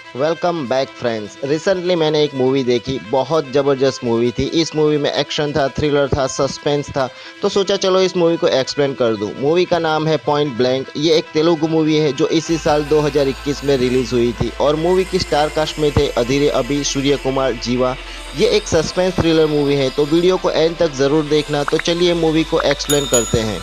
Welcome back friends. Recently मैंने एक movie देखी, बहुत ज़बरदस्त मूवी थी। इस मूवी में एक्शन था, थ्रिलर था, सस्पेंस था। तो सोचा चलो इस मूवी को एक्सप्लेन कर दूं। मूवी का नाम है पॉइंट ब्लैंक। ये एक तेलुगु मूवी है जो इसी साल 2021 में रिलीज़ हुई थी और मूवी की स्टार कास्ट में थे अधीरे अभी, सूर्य कुमार, जीवा। ये एक सस्पेंस थ्रिलर मूवी है, तो वीडियो को एंड तक ज़रूर देखना। तो चलिए मूवी को एक्सप्लेन करते हैं।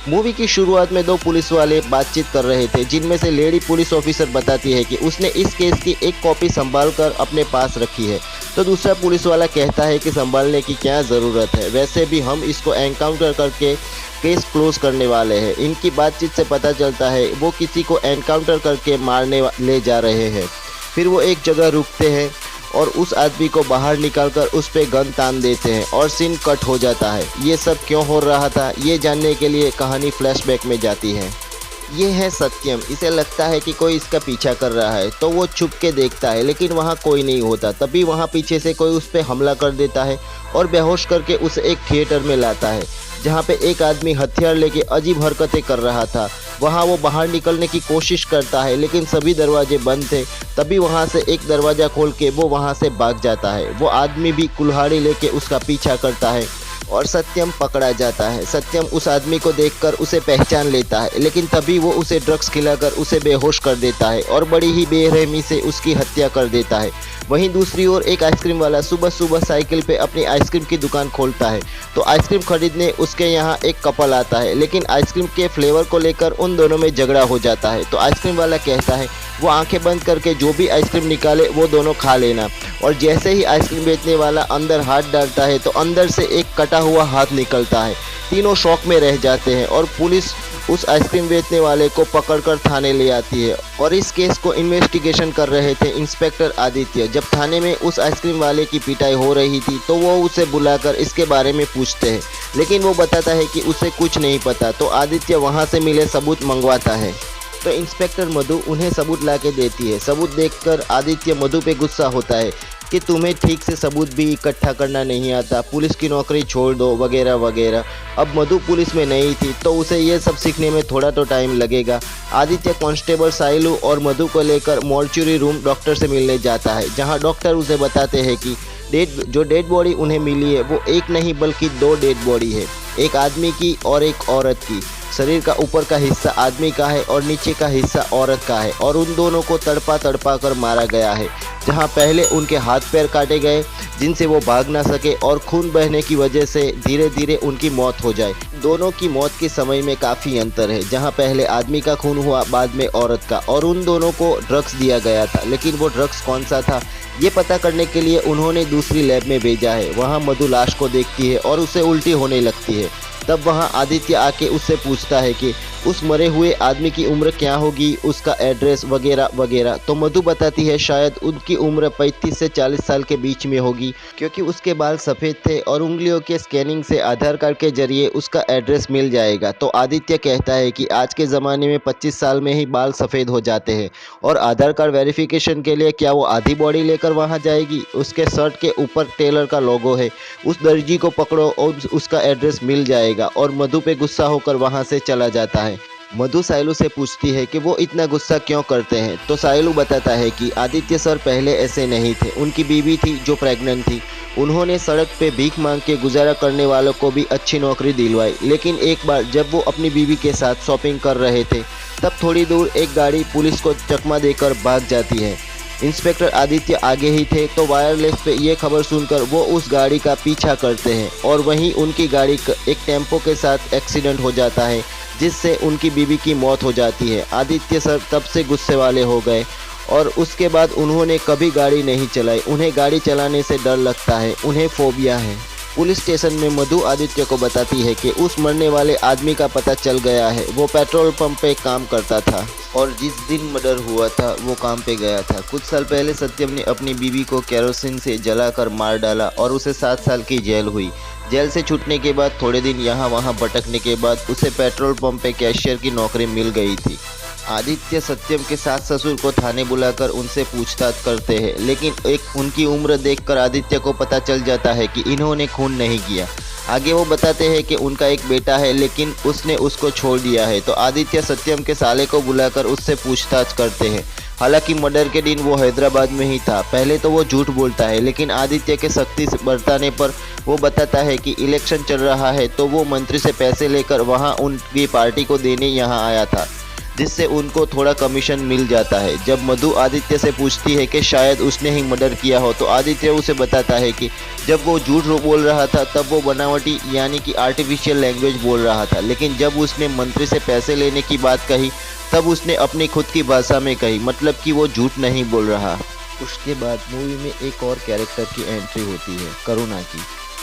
मूवी की शुरुआत में दो पुलिस वाले बातचीत कर रहे थे, जिनमें से लेडी पुलिस ऑफिसर बताती है कि उसने इस केस की एक कॉपी संभाल कर अपने पास रखी है। तो दूसरा पुलिस वाला कहता है कि संभालने की क्या ज़रूरत है, वैसे भी हम इसको एनकाउंटर करके केस क्लोज करने वाले हैं। इनकी बातचीत से पता चलता है वो किसी को एनकाउंटर करके मारने ले जा रहे हैं। फिर वो एक जगह रुकते हैं और उस आदमी को बाहर निकालकर उस पे गन तान देते हैं और सीन कट हो जाता है। ये सब क्यों हो रहा था, ये जानने के लिए कहानी फ्लैशबैक में जाती है। ये है सत्यम। इसे लगता है कि कोई इसका पीछा कर रहा है, तो वो छुप के देखता है, लेकिन वहाँ कोई नहीं होता। तभी वहाँ पीछे से कोई उस पर हमला कर देता है और बेहोश करके उसे एक थिएटर में लाता है, जहाँ पे एक आदमी हथियार लेके अजीब हरकतें कर रहा था। वहाँ वो बाहर निकलने की कोशिश करता है, लेकिन सभी दरवाजे बंद थे। तभी वहाँ से एक दरवाज़ा खोल के वो वहाँ से भाग जाता है। वो आदमी भी कुल्हाड़ी लेके उसका पीछा करता है और सत्यम पकड़ा जाता है। सत्यम उस आदमी को देखकर उसे पहचान लेता है, लेकिन तभी वो उसे ड्रग्स खिलाकर उसे बेहोश कर देता है और बड़ी ही बेरहमी से उसकी हत्या कर देता है। वहीं दूसरी ओर एक आइसक्रीम वाला सुबह सुबह साइकिल पे अपनी आइसक्रीम की दुकान खोलता है। तो आइसक्रीम खरीदने उसके यहाँ एक कपल आता है, लेकिन आइसक्रीम के फ्लेवर को लेकर उन दोनों में झगड़ा हो जाता है। तो आइसक्रीम वाला कहता है वो आंखें बंद करके जो भी आइसक्रीम निकाले वो दोनों खा लेना। और जैसे ही आइसक्रीम बेचने वाला अंदर हाथ डालता है तो अंदर से एक कटा हुआ हाथ निकलता है। तीनों शॉक में रह जाते हैं और पुलिस उस आइसक्रीम बेचने वाले को पकड़कर थाने ले आती है। और इस केस को इन्वेस्टिगेशन कर रहे थे इंस्पेक्टर आदित्य। जब थाने में उस आइसक्रीम वाले की पिटाई हो रही थी तो वो उसे बुलाकर इसके बारे में पूछते हैं, लेकिन वो बताता है कि उसे कुछ नहीं पता। तो आदित्य वहाँ से मिले सबूत मंगवाता है। तो इंस्पेक्टर मधु उन्हें सबूत ला के देती है। सबूत देखकर आदित्य मधु पे गुस्सा होता है कि तुम्हें ठीक से सबूत भी इकट्ठा करना नहीं आता, पुलिस की नौकरी छोड़ दो, वगैरह वगैरह। अब मधु पुलिस में नहीं थी तो उसे ये सब सीखने में थोड़ा तो टाइम लगेगा। आदित्य कांस्टेबल साइलू और मधु को लेकर मॉर्चुरी रूम डॉक्टर से मिलने जाता है, जहाँ डॉक्टर उसे बताते हैं कि जो डेड बॉडी उन्हें मिली है वो एक नहीं बल्कि दो डेड बॉडी है, एक आदमी की और एक औरत की। शरीर का ऊपर का हिस्सा आदमी का है और नीचे का हिस्सा औरत का है, और उन दोनों को तड़पा तड़पा कर मारा गया है। जहां पहले उनके हाथ पैर काटे गए जिनसे वो भाग ना सके और खून बहने की वजह से धीरे धीरे उनकी मौत हो जाए। दोनों की मौत के समय में काफ़ी अंतर है, जहां पहले आदमी का खून हुआ, बाद में औरत का। और उन दोनों को ड्रग्स दिया गया था, लेकिन वो ड्रग्स कौन सा था ये पता करने के लिए उन्होंने दूसरी लैब में भेजा है। वहाँ मधु लाश को देखती है और उसे उल्टी होने लगती है। तब वहाँ आदित्य आके उससे पूछता है कि उस मरे हुए आदमी की उम्र क्या होगी, उसका एड्रेस वगैरह वगैरह। तो मधु बताती है शायद उनकी उम्र 35 से 40 साल के बीच में होगी, क्योंकि उसके बाल सफ़ेद थे और उंगलियों के स्कैनिंग से आधार कार्ड के जरिए उसका एड्रेस मिल जाएगा। तो आदित्य कहता है कि आज के ज़माने में 25 साल में ही बाल सफ़ेद हो जाते हैं, और आधार कार्ड वेरिफिकेशन के लिए क्या वो आधी बॉडी लेकर वहाँ जाएगी। उसके शर्ट के ऊपर टेलर का लोगो है, उस दर्जी को पकड़ो और उसका एड्रेस मिल जाएगा। और मधु पे गुस्सा होकर वहाँ से चला जाता है। मधु साइलू से पूछती है कि वो इतना गुस्सा क्यों करते हैं। तो साइलू बताता है कि आदित्य सर पहले ऐसे नहीं थे, उनकी बीवी थी जो प्रेग्नेंट थी। उन्होंने सड़क पे भीख मांग के गुजारा करने वालों को भी अच्छी नौकरी दिलवाई, लेकिन एक बार जब वो अपनी बीवी के साथ शॉपिंग कर रहे थे तब थोड़ी दूर एक गाड़ी पुलिस को चकमा देकर भाग जाती है। इंस्पेक्टर आदित्य आगे ही थे, तो वायरलेस पे ये खबर सुनकर वो उस गाड़ी का पीछा करते हैं और वहीं उनकी गाड़ी एक टेम्पो के साथ एक्सीडेंट हो जाता है, जिससे उनकी बीवी की मौत हो जाती है। आदित्य सर तब से गुस्से वाले हो गए और उसके बाद उन्होंने कभी गाड़ी नहीं चलाई। उन्हें गाड़ी चलाने से डर लगता है, उन्हें फोबिया है। पुलिस स्टेशन में मधु आदित्य को बताती है कि उस मरने वाले आदमी का पता चल गया है। वो पेट्रोल पंप पे काम करता था और जिस दिन मर्डर हुआ था वो काम पे गया था। कुछ साल पहले सत्यम ने अपनी बीवी को केरोसिन से जलाकर मार डाला और उसे 7 साल की जेल हुई। जेल से छूटने के बाद थोड़े दिन यहाँ वहाँ भटकने के बाद उसे पेट्रोल पंप पे कैशियर की नौकरी मिल गई थी। आदित्य सत्यम के सास ससुर को थाने बुलाकर उनसे पूछताछ करते हैं, लेकिन एक उनकी उम्र देखकर आदित्य को पता चल जाता है कि इन्होंने खून नहीं किया। आगे वो बताते हैं कि उनका एक बेटा है, लेकिन उसने उसको छोड़ दिया है। तो आदित्य सत्यम के साले को बुलाकर उससे पूछताछ करते हैं। हालांकि मर्डर के दिन वो हैदराबाद में ही था। पहले तो वो झूठ बोलता है, लेकिन आदित्य के सख्ती से बरताने पर वो बताता है कि इलेक्शन चल रहा है, तो वो मंत्री से पैसे लेकर वहाँ उनकी पार्टी को देने यहाँ आया था, जिससे उनको थोड़ा कमीशन मिल जाता है। जब मधु आदित्य से पूछती है कि शायद उसने ही मर्डर किया हो, तो आदित्य उसे बताता है कि जब वो झूठ बोल रहा था तब वो बनावटी यानी कि आर्टिफिशियल लैंग्वेज बोल रहा था, लेकिन जब उसने मंत्री से पैसे लेने की बात कही तब उसने अपनी खुद की भाषा में कही, मतलब कि वो झूठ नहीं बोल रहा। उसके बाद मूवी में एक और कैरेक्टर की एंट्री होती है, करुणा की,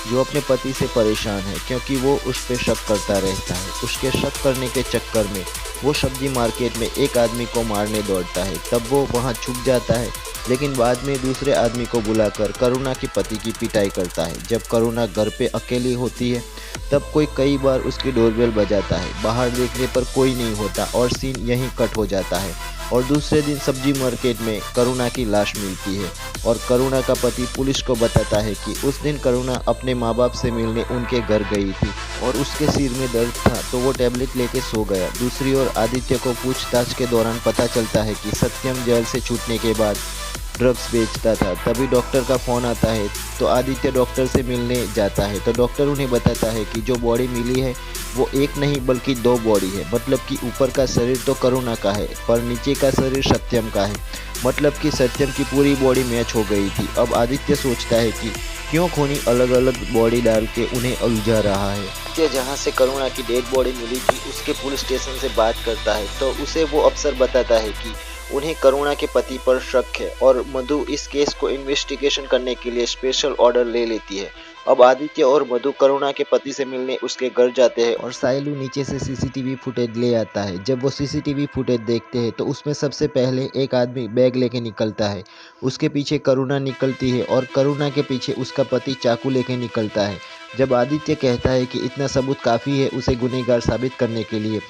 जो अपने पति से परेशान है क्योंकि वो उस पर शक करता रहता है। उसके शक करने के चक्कर में वो सब्जी मार्केट में एक आदमी को मारने दौड़ता है। तब वो वहाँ छुप जाता है, लेकिन बाद में दूसरे आदमी को बुलाकर करुणा के पति की पिटाई करता है। जब करुणा घर पे अकेली होती है तब कोई कई बार उसकी डोरबेल बजाता है। बाहर देखने पर कोई नहीं होता और सीन यहीं कट हो जाता है। और दूसरे दिन सब्जी मार्केट में करुणा की लाश मिलती है और करुणा का पति पुलिस को बताता है कि उस दिन करुणा अपने माँ बाप से मिलने उनके घर गई थी और उसके सिर में दर्द था, तो वो टैबलेट लेके सो गया। दूसरी ओर आदित्य को पूछताछ के दौरान पता चलता है कि सत्यम जेल से छूटने के बाद ड्रग्स बेचता था। तभी डॉक्टर का फ़ोन आता है, तो आदित्य डॉक्टर से मिलने जाता है। तो डॉक्टर उन्हें बताता है कि जो बॉडी मिली है वो एक नहीं बल्कि दो बॉडी है, मतलब कि ऊपर का शरीर तो करुणा का है पर नीचे का शरीर सत्यम का है, मतलब कि सत्यम की पूरी बॉडी मैच हो गई थी। अब आदित्य सोचता है कि क्यों खूनी अलग अलग बॉडी डाल के उन्हें उलझा रहा है। आदित्य जहाँ से करुणा की डेड बॉडी मिली थी उसके पुलिस स्टेशन से बात करता है, तो उसे वो अफसर बताता है कि उन्हें करुणा के पति पर शक है और मधु इस केस को इन्वेस्टिगेशन करने के लिए स्पेशल ऑर्डर ले लेती है। अब आदित्य और मधु करुणा के पति से मिलने उसके घर जाते हैं और साइलू नीचे से सीसीटीवी फुटेज ले आता है। जब वो सीसीटीवी फुटेज देखते हैं तो उसमें सबसे पहले एक आदमी बैग लेके निकलता है, उसके पीछे करुणा निकलती है और करुणा के पीछे उसका पति चाकू लेके निकलता है। जब आदित्य कहता है कि इतना सबूत काफ़ी है उसे गुनहगार साबित करने के लिए,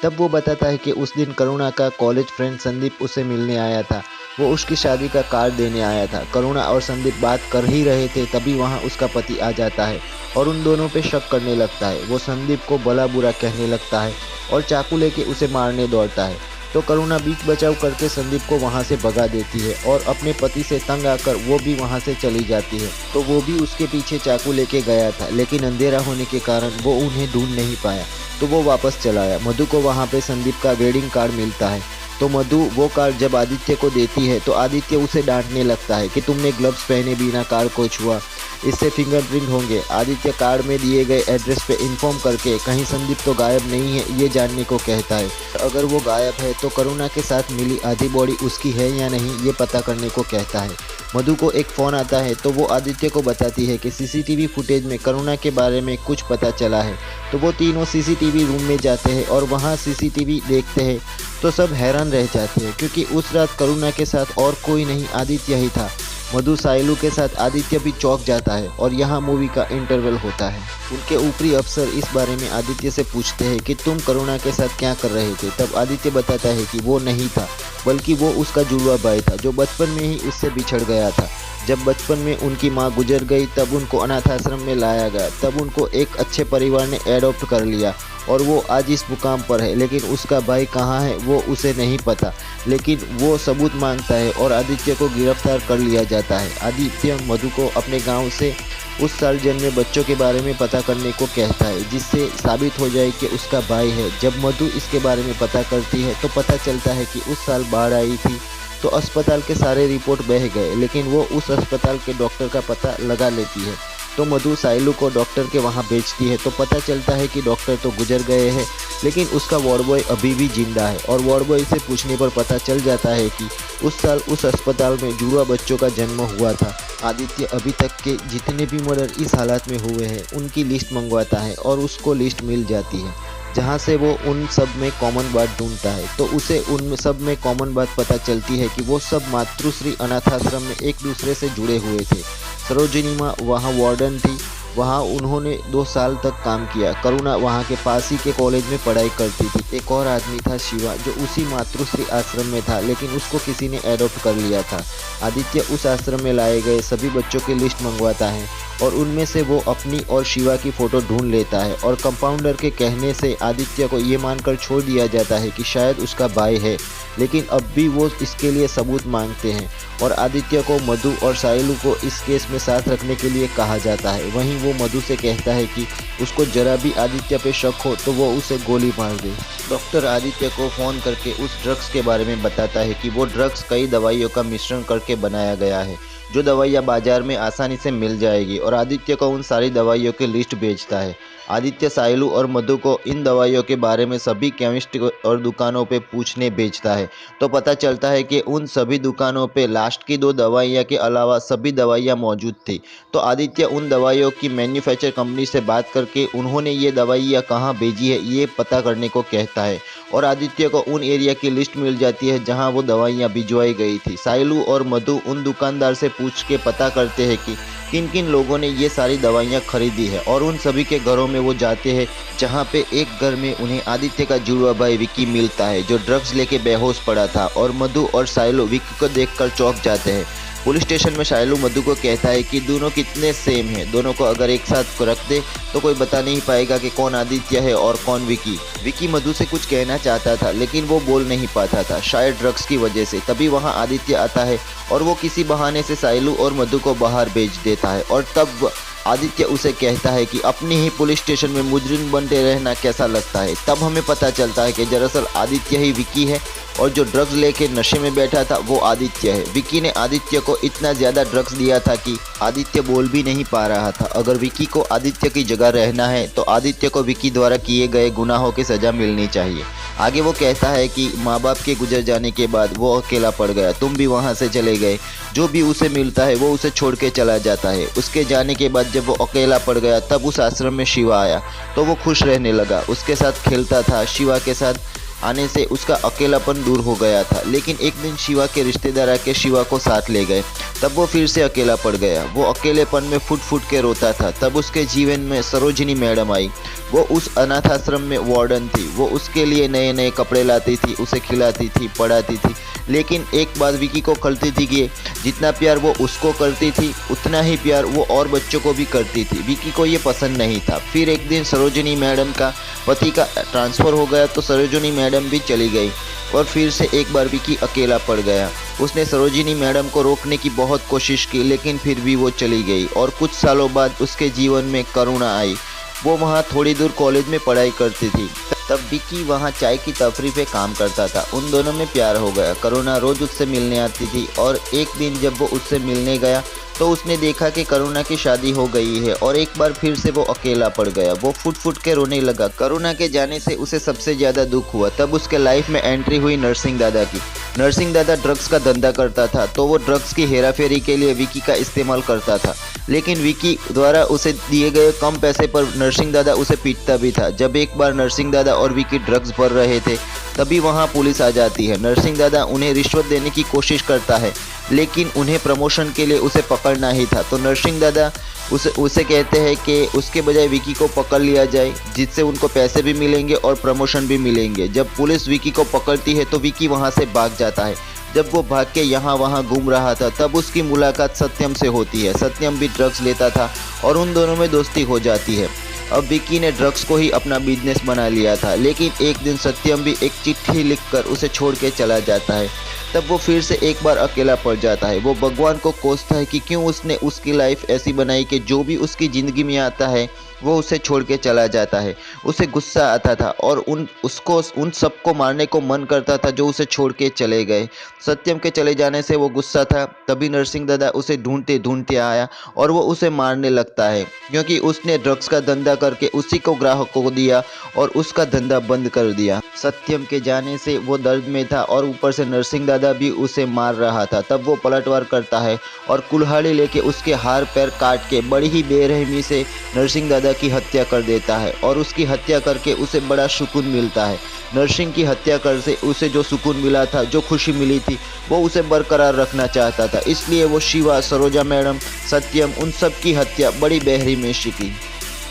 तब वो बताता है कि उस दिन करुणा का कॉलेज फ्रेंड संदीप उसे मिलने आया था। वो उसकी शादी का कार्ड देने आया था। करुणा और संदीप बात कर ही रहे थे, तभी वहाँ उसका पति आ जाता है और उन दोनों पे शक करने लगता है। वो संदीप को भला बुरा कहने लगता है और चाकू लेके उसे मारने दौड़ता है। तो करुणा बीच बचाव करके संदीप को वहाँ से भगा देती है और अपने पति से तंग आकर वो भी वहाँ से चली जाती है। तो वो भी उसके पीछे चाकू लेके गया था, लेकिन अंधेरा होने के कारण वो उन्हें ढूंढ नहीं पाया, तो वो वापस चला आया। मधु को वहाँ पे संदीप का वेडिंग कार्ड मिलता है, तो मधु वो कार्ड जब आदित्य को देती है तो आदित्य उसे डांटने लगता है कि तुमने ग्लव्स पहने बिना कार्ड को छुआ, इससे फिंगरप्रिंट होंगे। आदित्य कार्ड में दिए गए एड्रेस पे इन्फॉर्म करके कहीं संदीप तो गायब नहीं है ये जानने को कहता है। अगर वो गायब है तो करुणा के साथ मिली आधी बॉडी उसकी है या नहीं ये पता करने को कहता है। मधु को एक फ़ोन आता है, तो वो आदित्य को बताती है कि सीसीटीवी फुटेज में करुणा के बारे में कुछ पता चला है। तो वो तीनों सीसीटीवी रूम में जाते हैं और वहाँ सीसीटीवी देखते हैं तो सब हैरान रह जाते हैं, क्योंकि उस रात करुणा के साथ और कोई नहीं आदित्य ही था। मधु साइलू के साथ आदित्य भी चौंक जाता है और यहाँ मूवी का इंटरवल होता है। उनके ऊपरी अफसर इस बारे में आदित्य से पूछते हैं कि तुम करुणा के साथ क्या कर रहे थे। तब आदित्य बताता है कि वो नहीं था, बल्कि वो उसका जुड़वा भाई था जो बचपन में ही उससे बिछड़ गया था। जब बचपन में उनकी माँ गुजर गई तब उनको अनाथ आश्रम में लाया गया, तब उनको एक अच्छे परिवार ने एडॉप्ट कर लिया और वो आज इस मुकाम पर है। लेकिन उसका भाई कहाँ है वो उसे नहीं पता, लेकिन वो सबूत मांगता है और आदित्य को गिरफ्तार कर लिया जाता है। आदित्य मधु को अपने गांव से उस साल जन्मे बच्चों के बारे में पता करने को कहता है, जिससे साबित हो जाए कि उसका भाई है। जब मधु इसके बारे में पता करती है तो पता चलता है कि उस साल बाढ़ आई थी, तो अस्पताल के सारे रिपोर्ट बह गए, लेकिन वो उस अस्पताल के डॉक्टर का पता लगा लेती है। तो मधु साइलू को डॉक्टर के वहाँ भेजती है, तो पता चलता है कि डॉक्टर तो गुजर गए हैं, लेकिन उसका वार्ड बॉय अभी भी जिंदा है। और वार्ड बॉय से पूछने पर पता चल जाता है कि उस साल उस अस्पताल में जुड़वा बच्चों का जन्म हुआ था। आदित्य अभी तक के जितने भी मर्डर इस हालत में हुए हैं उनकी लिस्ट मंगवाता है और उसको लिस्ट मिल जाती है, जहाँ से वो उन सब में कॉमन बात ढूंढता है। तो उसे उन सब में कॉमन बात पता चलती है कि वो सब मातृश्री अनाथ आश्रम में एक दूसरे से जुड़े हुए थे। सरोजिनी माँ वहाँ वार्डन थी, वहाँ उन्होंने 2 साल तक काम किया। करुणा वहाँ के पास ही के कॉलेज में पढ़ाई करती थी। एक और आदमी था शिवा, जो उसी मातृश्री आश्रम में था, लेकिन उसको किसी ने एडॉप्ट कर लिया था। आदित्य उस आश्रम में लाए गए सभी बच्चों की लिस्ट मंगवाता है और उनमें से वो अपनी और शिवा की फ़ोटो ढूंढ लेता है और कंपाउंडर के कहने से आदित्य को ये मानकर छोड़ दिया जाता है कि शायद उसका भाई है, लेकिन अब भी वो इसके लिए सबूत मांगते हैं और आदित्य को मधु और साइलू को इस केस में साथ रखने के लिए कहा जाता है। वहीं वो मधु से कहता है कि उसको जरा भी आदित्य पे शक हो तो वो उसे गोली मार दे। डॉक्टर आदित्य को फ़ोन करके उस ड्रग्स के बारे में बताता है कि वो ड्रग्स कई दवाइयों का मिश्रण करके बनाया गया है, जो दवाइयाँ बाजार में आसानी से मिल जाएगी, और आदित्य को उन सारी दवाइयों की लिस्ट भेजता है। आदित्य साइलू और मधु को इन दवाइयों के बारे में सभी केमिस्ट और दुकानों पे पूछने भेजता है, तो पता चलता है कि उन सभी दुकानों पे लास्ट की 2 दवाइयाँ के अलावा सभी दवाइयाँ मौजूद थी। तो आदित्य उन दवाइयों की मैन्युफैक्चर कंपनी से बात करके उन्होंने ये दवाइयाँ कहाँ भेजी है ये पता करने को कहता है, और आदित्य को उन एरिया की लिस्ट मिल जाती है जहाँ वो दवाइयाँ भिजवाई गई थी। साइलू और मधु उन दुकानदार से पूछ के पता करते हैं कि किन किन लोगों ने ये सारी दवाइयाँ खरीदी है, और उन सभी के घरों में वो जाते हैं, जहाँ पे एक घर में उन्हें आदित्य का जुड़वा भाई विक्की मिलता है जो ड्रग्स लेके बेहोश पड़ा था, और मधु और साइलू विक्की को देखकर चौंक जाते हैं। पुलिस स्टेशन में साइलू मधु को कहता है कि दोनों कितने सेम हैं, दोनों को अगर एक साथ रख दे तो कोई बता नहीं पाएगा कि कौन आदित्य है और कौन विक्की। विक्की मधु से कुछ कहना चाहता था लेकिन वो बोल नहीं पाता था, शायद ड्रग्स की वजह से। तभी वहाँ आदित्य आता है और वो किसी बहाने से साइलू और मधु को बाहर भेज देता है, और तब आदित्य उसे कहता है कि अपनी ही पुलिस स्टेशन में मुजरिम बनते रहना कैसा लगता है। तब हमें पता चलता है कि दरअसल आदित्य ही विक्की है और जो ड्रग्स लेके नशे में बैठा था वो आदित्य है। विक्की ने आदित्य को इतना ज़्यादा ड्रग्स दिया था कि आदित्य बोल भी नहीं पा रहा था। अगर विक्की को आदित्य की जगह रहना है तो आदित्य को विक्की द्वारा किए गए गुनाहों की सज़ा मिलनी चाहिए। आगे वो कहता है कि माँ बाप के गुजर जाने के बाद वो अकेला पड़ गया, तुम भी वहाँ से चले गए, जो भी उसे मिलता है वो उसे छोड़ के चला जाता है। उसके जाने के बाद जब वो अकेला पड़ गया तब उस आश्रम में शिवा आया तो वो खुश रहने लगा, उसके साथ खेलता था। शिवा के साथ आने से उसका अकेलापन दूर हो गया था, लेकिन एक दिन शिवा के रिश्तेदार आके शिवा को साथ ले गए, तब वो फिर से अकेला पड़ गया। वो अकेलेपन में फुट फुट के रोता था। तब उसके जीवन में सरोजिनी मैडम आई। वो उस अनाथ आश्रम में वार्डन थी। वो उसके लिए नए नए कपड़े लाती थी, उसे खिलाती थी, पढ़ाती थी, लेकिन एक बात विकी को खलती थी कि जितना प्यार वो उसको करती थी उतना ही प्यार वो और बच्चों को भी करती थी। विकी को ये पसंद नहीं था। फिर एक दिन सरोजिनी मैडम का पति का ट्रांसफ़र हो गया तो सरोजिनी मैडम भी चली गई और फिर से एक बार विकी अकेला पड़ गया। उसने सरोजिनी मैडम को रोकने की बहुत कोशिश की, लेकिन फिर भी वो चली गई, और कुछ सालों बाद उसके जीवन में करुणा आई। वो वहाँ थोड़ी दूर कॉलेज में पढ़ाई करती थी। तब विकी वहाँ चाय की तफरी पे काम करता था। उन दोनों में प्यार हो गया। करुणा रोज़ उससे मिलने आती थी, और एक दिन जब वो उससे मिलने गया तो उसने देखा कि करुणा की शादी हो गई है, और एक बार फिर से वो अकेला पड़ गया। वो फुट फुट के रोने लगा। करुणा के जाने से उसे सबसे ज़्यादा दुख हुआ। तब उसके लाइफ में एंट्री हुई नरसिंह दादा की। नरसिंह दादा ड्रग्स का धंधा करता था, तो वो ड्रग्स की हेराफेरी के लिए विकी का इस्तेमाल करता था, लेकिन विकी द्वारा उसे दिए गए कम पैसे पर नरसिंह दादा उसे पीटता भी था। जब एक बार नरसिंह दादा और विकी ड्रग्स भर रहे थे तभी वहाँ पुलिस आ जाती है। नरसिंह दादा उन्हें रिश्वत देने की कोशिश करता है, लेकिन उन्हें प्रमोशन के लिए उसे पकड़ना ही था। तो नरसिंह दादा उसे कहते हैं कि उसके बजाय विकी को पकड़ लिया जाए, जिससे उनको पैसे भी मिलेंगे और प्रमोशन भी मिलेंगे। जब पुलिस विकी को पकड़ती है तो विकी वहाँ से भाग जाता है। जब वो भाग के यहाँ वहाँ घूम रहा था तब उसकी मुलाकात सत्यम से होती है। सत्यम भी ड्रग्स लेता था और उन दोनों में दोस्ती हो जाती है। अब विकी ने ड्रग्स को ही अपना बिजनेस बना लिया था, लेकिन एक दिन सत्यम भी एक चिट्ठी लिखकर उसे छोड़ के चला जाता है। तब वो फिर से एक बार अकेला पड़ जाता है। वो भगवान को कोसता है कि क्यों उसने उसकी लाइफ ऐसी बनाई कि जो भी उसकी ज़िंदगी में आता है वो उसे छोड़ के चला जाता है। उसे गुस्सा आता था और उन सबको मारने को मन करता था जो उसे छोड़ के चले गए। सत्यम के चले जाने से वो गुस्सा था। तभी नरसिंह दादा उसे ढूंढते ढूंढते आया और वो उसे मारने लगता है, क्योंकि उसने ड्रग्स का धंधा करके उसी को ग्राहकों को दिया और उसका धंधा बंद कर दिया। सत्यम के जाने से वो दर्द में था और ऊपर से नरसिंह दादा भी उसे मार रहा था। तब वो पलटवार करता है और कुल्हाड़ी लेके उसके हाथ पैर काट के बड़ी ही बेरहमी से नरसिंह दादा की हत्या कर देता है, और उसकी हत्या करके उसे बड़ा सुकून मिलता है। नरसिंह की हत्या कर से उसे जो सुकून मिला था, जो खुशी मिली थी, वो उसे बरकरार रखना चाहता था। इसलिए वो शिवा, सरोजा मैडम, सत्यम, उन सब की हत्या बड़ी बेरहमी से की।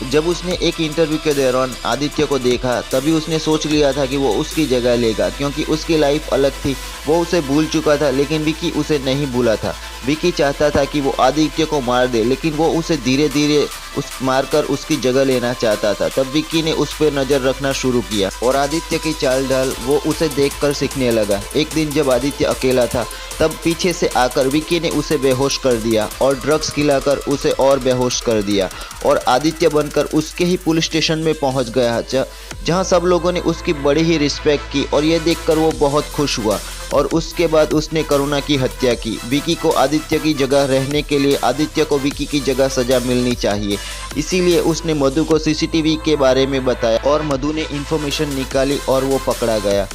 जब उसने एक इंटरव्यू के दौरान आदित्य को देखा तभी उसने सोच लिया था कि वो उसकी जगह लेगा, क्योंकि उसकी लाइफ अलग थी। वो उसे भूल चुका था, लेकिन विकी उसे नहीं भूला था। विकी चाहता था कि वो आदित्य को मार दे, लेकिन वो उसे धीरे धीरे मारकर उसकी जगह लेना चाहता था। तब विकी ने उस पर नज़र रखना शुरू किया और आदित्य की चाल ढाल वो उसे देखकर सीखने लगा। एक दिन जब आदित्य अकेला था तब पीछे से आकर विकी ने उसे बेहोश कर दिया और ड्रग्स खिलाकर उसे और बेहोश कर दिया और आदित्य बनकर उसके ही पुलिस स्टेशन में पहुंच गया, जहां सब लोगों ने उसकी बड़ी ही रिस्पेक्ट की और ये देखकर वो बहुत खुश हुआ। और उसके बाद उसने करुणा की हत्या की। विकी को आदित्य की जगह रहने के लिए आदित्य को विकी की जगह सजा मिलनी चाहिए, इसीलिए उसने मधु को सीसीटीवी के बारे में बताया और मधु ने इन्फॉर्मेशन निकाली और वो पकड़ा गया।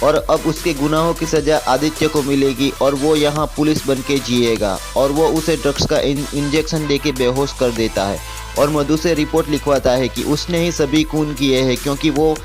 और अब उसके गुनाहों की सज़ा आदित्य को मिलेगी और वो यहाँ पुलिस बन के जिएगा। और वो उसे ड्रग्स का इंजेक्शन देके बेहोश कर देता है और मधु से रिपोर्ट लिखवाता है कि उसने ही सभी खून किए हैं, क्योंकि वो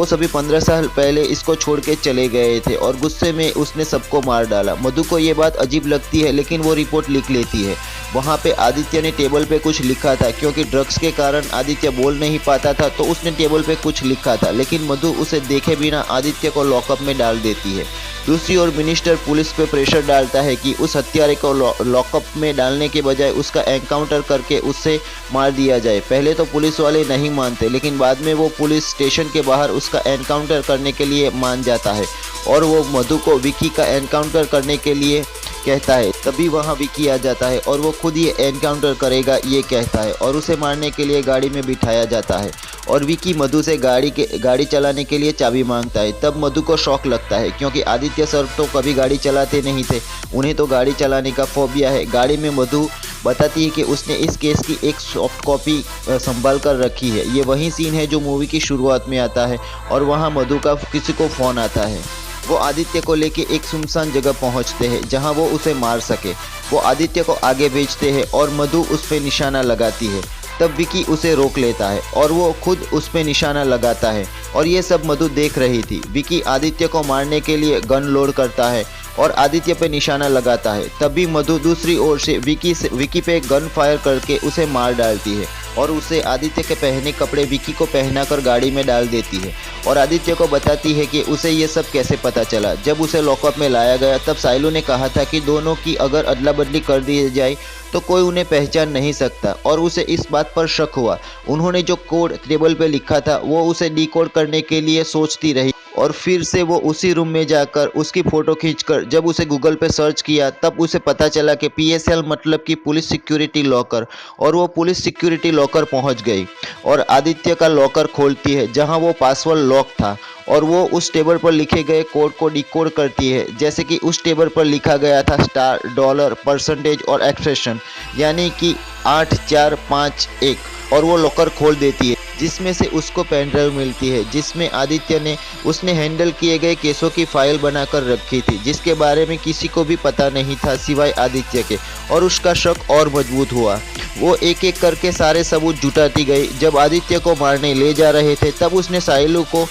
सभी 15 साल पहले इसको छोड़ के चले गए थे और गुस्से में उसने सबको मार डाला। मधु को ये बात अजीब लगती है, लेकिन वो रिपोर्ट लिख लेती है। वहाँ पे आदित्य ने टेबल पे कुछ लिखा था, क्योंकि ड्रग्स के कारण आदित्य बोल नहीं पाता था, तो उसने टेबल पे कुछ लिखा था, लेकिन मधु उसे देखे बिना आदित्य को लॉकअप में डाल देती है। दूसरी ओर मिनिस्टर पुलिस पे प्रेशर डालता है कि उस हत्यारे को लॉकअप में डालने के बजाय उसका एनकाउंटर करके उससे मार दिया जाए। पहले तो पुलिस वाले नहीं मानते, लेकिन बाद में वो पुलिस स्टेशन के बाहर उसका एनकाउंटर करने के लिए मान जाता है और वो मधु को विकी का एनकाउंटर करने के लिए कहता है। तभी वहाँ विकी आ जाता है और वो खुद ही एनकाउंटर करेगा ये कहता है और उसे मारने के लिए गाड़ी में बिठाया जाता है और विकी मधु से गाड़ी चलाने के लिए चाबी मांगता है। तब मधु को शौक लगता है, क्योंकि आदित्य सर तो कभी गाड़ी चलाते नहीं थे, उन्हें तो गाड़ी चलाने का फोबिया है। गाड़ी में मधु बताती है कि उसने इस केस की एक सॉफ्ट कॉपी संभाल कर रखी है। ये वही सीन है जो मूवी की शुरुआत में आता है और वहाँ मधु का किसी को फ़ोन आता है। वो आदित्य को लेके एक सुनसान जगह पहुंचते हैं जहां वो उसे मार सके। वो आदित्य को आगे भेजते हैं और मधु उस पर निशाना लगाती है। तब विकी उसे रोक लेता है और वो खुद उस पर निशाना लगाता है और ये सब मधु देख रही थी। विकी आदित्य को मारने के लिए गन लोड करता है और आदित्य पे निशाना लगाता है। तभी मधु दूसरी ओर से विकी पे गन फायर करके उसे मार डालती है और उसे आदित्य के पहने कपड़े विकी को पहनाकर गाड़ी में डाल देती है और आदित्य को बताती है कि उसे ये सब कैसे पता चला। जब उसे लॉकअप में लाया गया तब साइलू ने कहा था कि दोनों की अगर अदला बदली कर दी जाए तो कोई उन्हें पहचान नहीं सकता और उसे इस बात पर शक हुआ। उन्होंने जो कोड टेबल पे लिखा था वो उसे डिकोड करने के लिए सोचती रही और फिर से वो उसी रूम में जाकर उसकी फ़ोटो खींचकर जब उसे गूगल पे सर्च किया तब उसे पता चला कि PSL मतलब कि पुलिस सिक्योरिटी लॉकर, और वो पुलिस सिक्योरिटी लॉकर पहुंच गई और आदित्य का लॉकर खोलती है जहां वो पासवर्ड लॉक था और वो उस टेबल पर लिखे गए कोड को डिकोड करती है, जैसे कि उस टेबल पर लिखा गया था स्टार, डॉलर, परसेंटेज और एक्सप्रेशन, यानी कि 8451, और वो लॉकर खोल देती है जिसमें से उसको पेन ड्राइव मिलती है जिसमें आदित्य ने उसने हैंडल किए गए केसों की फाइल बनाकर रखी थी, जिसके बारे में किसी को भी पता नहीं था सिवाय आदित्य के, और उसका शक और मजबूत हुआ। वो एक एक करके सारे सबूत जुटाती गई। जब आदित्य को मारने ले जा रहे थे तब उसने साहिलू को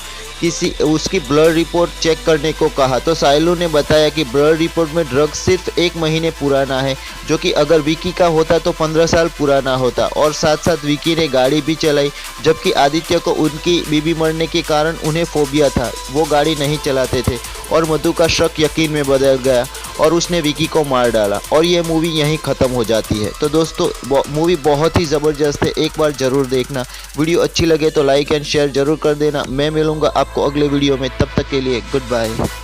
उसकी ब्लड रिपोर्ट चेक करने को कहा, तो साहिलू ने बताया कि ब्लड रिपोर्ट में ड्रग्स सिर्फ 1 महीने पुराना है, जो कि अगर विकी का होता तो 15 साल पुराना होता। और साथ साथ विकी ने गाड़ी भी चलाई, जबकि आदित्य को उनकी बीबी मरने के कारण उन्हें फोबिया था, वो गाड़ी नहीं चलाते थे। और मधु का शक यकीन में बदल गया और उसने विकी को मार डाला और ये मूवी यहीं ख़त्म हो जाती है। तो दोस्तों मूवी बहुत ही ज़बरदस्त है, एक बार ज़रूर देखना। वीडियो अच्छी लगे तो लाइक एंड शेयर ज़रूर कर देना। मैं मिलूँगा आपको अगले वीडियो में, तब तक के लिए गुड बाय।